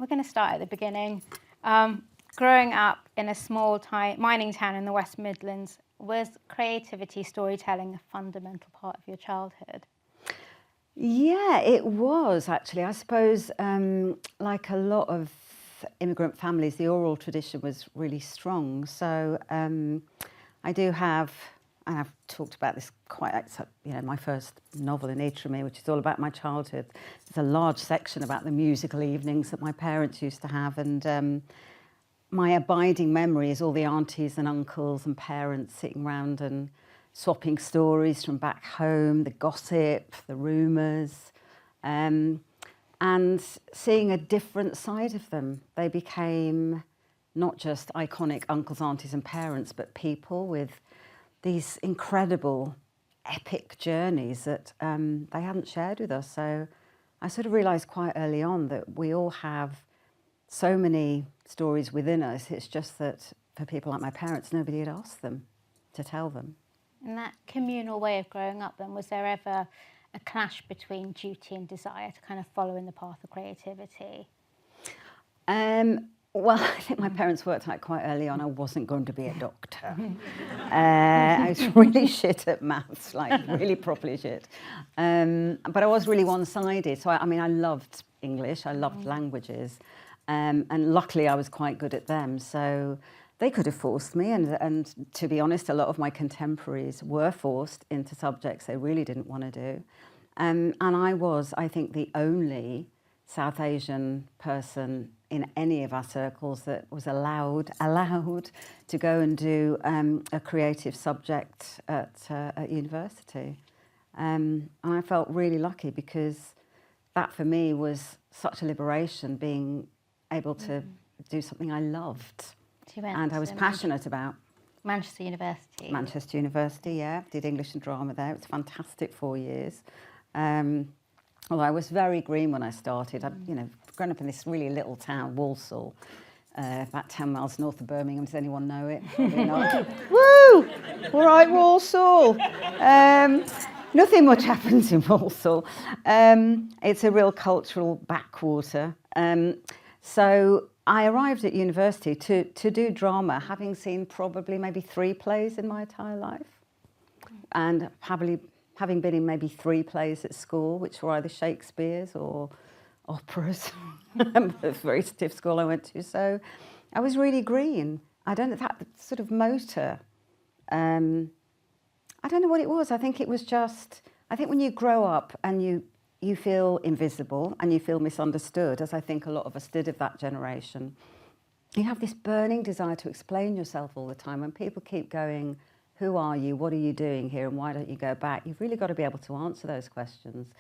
we're going to start at the beginning. Growing up in a small mining town in the West Midlands, was creativity, storytelling a fundamental part of your childhood? Yeah, it was actually. I suppose, like a lot of immigrant families, the oral tradition was really strong. So I do have, and I've talked about this quite, my first novel, Anita Me, which is all about my childhood. There's a large section about the musical evenings that my parents used to have, and my abiding memory is all the aunties and uncles and parents sitting around and swapping stories from back home, the gossip, the rumours, and seeing a different side of them. They became not just iconic uncles, aunties and parents, but people with these incredible, epic journeys that they hadn't shared with us. So I sort of realised quite early on that we all have so many stories within us. It's just that for people like my parents, nobody had asked them to tell them. In that communal way of growing up then, was there ever a clash between duty and desire to kind of follow in the path of creativity? Well, I think my parents worked out quite early on I wasn't going to be a doctor. I was really shit at maths, like really properly shit. But I was really one-sided. So I loved English, I loved languages. And luckily I was quite good at them. So they could have forced me. And to be honest, a lot of my contemporaries were forced into subjects they really didn't want to do. And I was, I think, the only South Asian person in any of our circles that was allowed to go and do a creative subject at university. And I felt really lucky because that for me was such a liberation, being able to do something I loved and I was passionate about. Manchester University. Manchester University, yeah. Did English and drama there. It was fantastic 4 years. Although I was very green when I started. I'd, grown up in this really little town, Walsall, about 10 miles north of Birmingham. Does anyone know it? Probably not. Woo! All right, Walsall. Nothing much happens in Walsall. It's a real cultural backwater. So I arrived at university to do drama, having seen probably maybe 3 plays in my entire life, and having been in maybe 3 plays at school, which were either Shakespeare's or operas. A very stiff school I went to, so I was really green. I don't know, that sort of motor. I don't know what it was. I think it was just, I think when you grow up and you feel invisible and you feel misunderstood, as I think a lot of us did of that generation, you have this burning desire to explain yourself all the time. When people keep going, who are you, what are you doing here, and why don't you go back? You've really got to be able to answer those questions.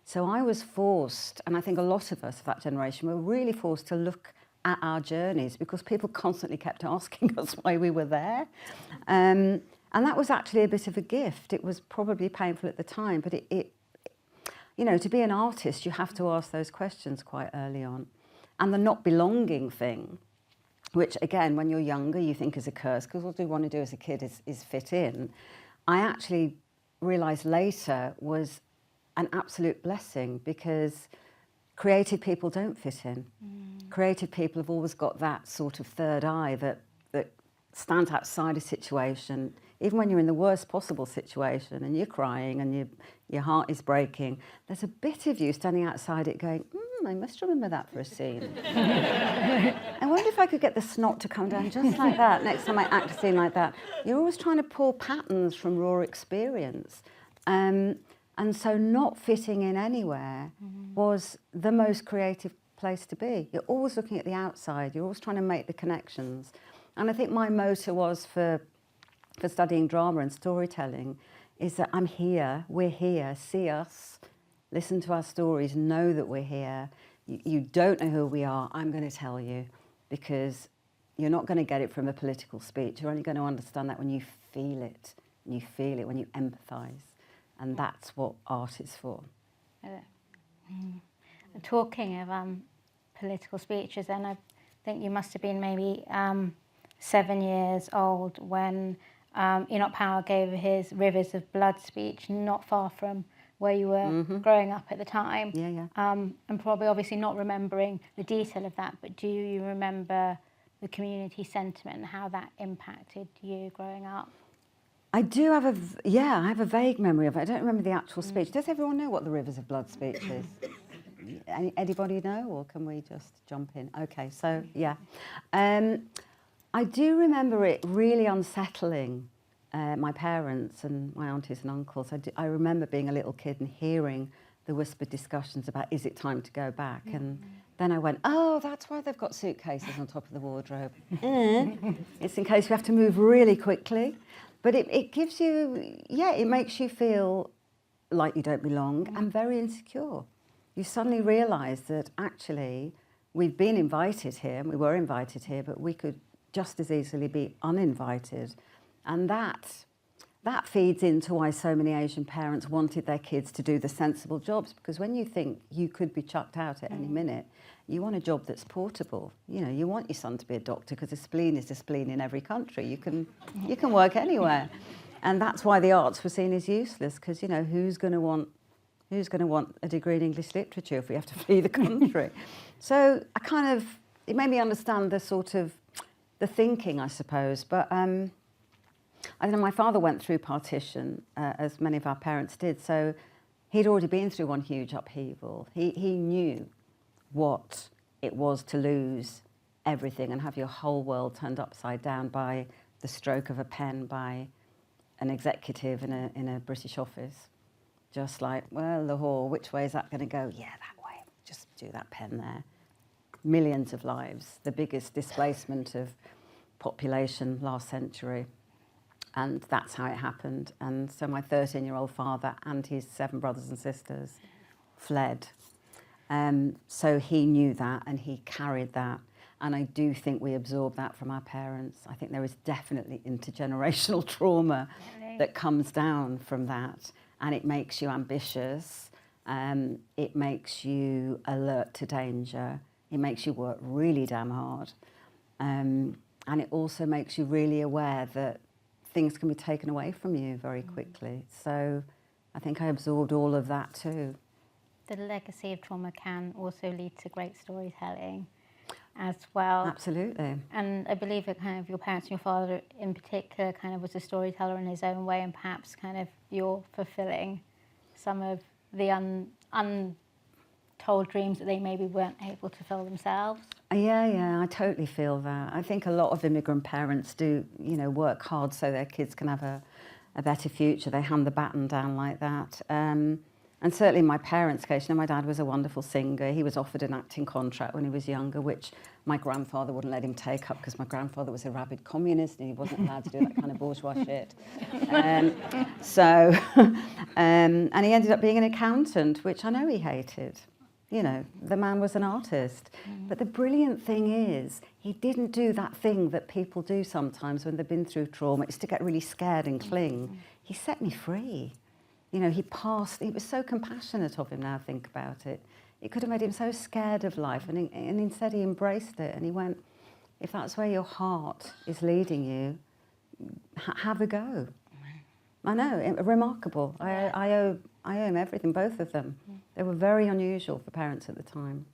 So I was forced, and I think a lot of us of that generation were really forced to look at our journeys because people constantly kept asking us why we were there. And that was actually a bit of a gift. It was probably painful at the time, but to be an artist, you have to ask those questions quite early on. And the not belonging thing, which again, when you're younger, you think is a curse, because what we want to do as a kid is fit in. I actually realised later was an absolute blessing, because creative people don't fit in. Creative people have always got that sort of third eye that stands outside a situation, even when you're in the worst possible situation and you're crying and your heart is breaking. There's a bit of you standing outside it going, I must remember that for a scene. I wonder if I could get the snot to come down just like that next time I act a scene like that. You're always trying to pull patterns from raw experience. And so not fitting in anywhere was the most creative place to be. You're always looking at the outside. You're always trying to make the connections. And I think my motto was for studying drama and storytelling is that I'm here, we're here, see us, listen to our stories, know that we're here. You don't know who we are, I'm going to tell you, because you're not going to get it from a political speech. You're only going to understand that when you feel it, when you empathise. And that's what art is for. Talking of political speeches, then I think you must have been maybe 7 years old when Enoch Powell gave his Rivers of Blood speech not far from where you were growing up at the time. Yeah, yeah. And probably obviously not remembering the detail of that, but do you remember the community sentiment and how that impacted you growing up? I do have I have a vague memory of it. I don't remember the actual speech. Does everyone know what the Rivers of Blood speech is? Anybody know, or can we just jump in? Okay, so yeah. I do remember it really unsettling my parents and my aunties and uncles. I remember being a little kid and hearing the whispered discussions about, is it time to go back? And then I went, oh, that's why they've got suitcases on top of the wardrobe. It's in case we have to move really quickly. But it gives you, it makes you feel like you don't belong and very insecure. You suddenly realise that actually we've been invited here, and we were invited here, but we could just as easily be uninvited. And that feeds into why so many Asian parents wanted their kids to do the sensible jobs, because when you think you could be chucked out at any minute, you want a job that's portable. You know, you want your son to be a doctor because a spleen is a spleen in every country. You can work anywhere. And that's why the arts were seen as useless, because, you know, who's going to want a degree in English literature if we have to flee the country? So it made me understand the thinking, I suppose. But I don't know, my father went through partition, as many of our parents did, so he'd already been through one huge upheaval. He knew what it was to lose everything and have your whole world turned upside down by the stroke of a pen by an executive in a British office. Just like, well, Lahore, which way is that going to go? Yeah, that way. Just do that pen there. Millions of lives, the biggest displacement of population last century. And that's how it happened. And so my 13-year-old father and his 7 brothers and sisters fled. So he knew that and he carried that. And I do think we absorb that from our parents. I think there is definitely intergenerational trauma that comes down from that. And it makes you ambitious. It makes you alert to danger. It makes you work really damn hard. And it also makes you really aware that things can be taken away from you very quickly. So I think I absorbed all of that too. The legacy of trauma can also lead to great storytelling as well. Absolutely. And I believe that kind of your parents and your father in particular kind of was a storyteller in his own way, and perhaps kind of you're fulfilling some of the untold dreams that they maybe weren't able to fill themselves. Yeah, I totally feel that. I think a lot of immigrant parents do, work hard so their kids can have a better future. They hand the baton down like that. And certainly in my parents' case, my dad was a wonderful singer. He was offered an acting contract when he was younger, which my grandfather wouldn't let him take up because my grandfather was a rabid communist and he wasn't allowed to do that kind of bourgeois shit. And he ended up being an accountant, which I know he hated. The man was an artist. But the brilliant thing is, he didn't do that thing that people do sometimes when they've been through trauma, is to get really scared and cling. He set me free. He was so compassionate of him now I think about it. It could have made him so scared of life, and instead he embraced it and he went, if that's where your heart is leading you, have a go. I know, remarkable. I owe him everything, both of them. They were very unusual for parents at the time.